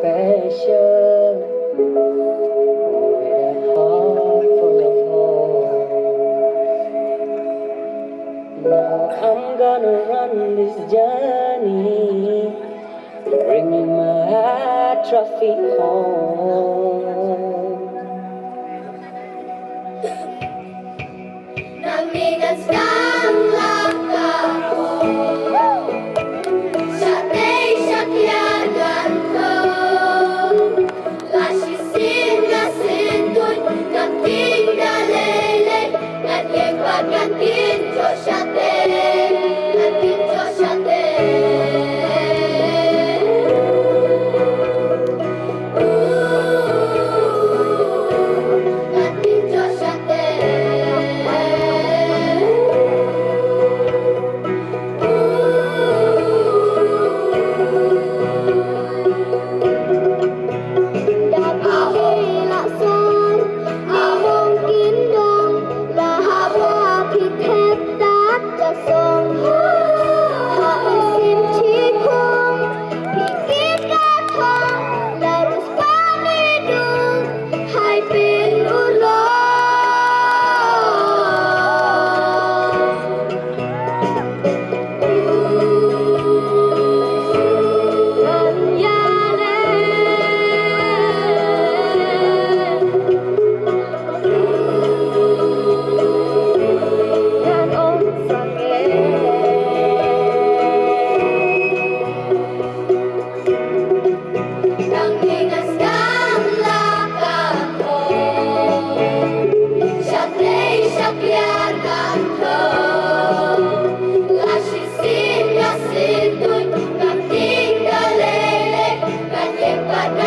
special with a heart full of hope. Now I'm gonna run this journey, bringing my trophy home. Namin at siyang ako siya ta'y sakyanan ko lasisin na sindoy kanting dalele at yung pagkantin ko siya kantin ko siya kantin ko siya But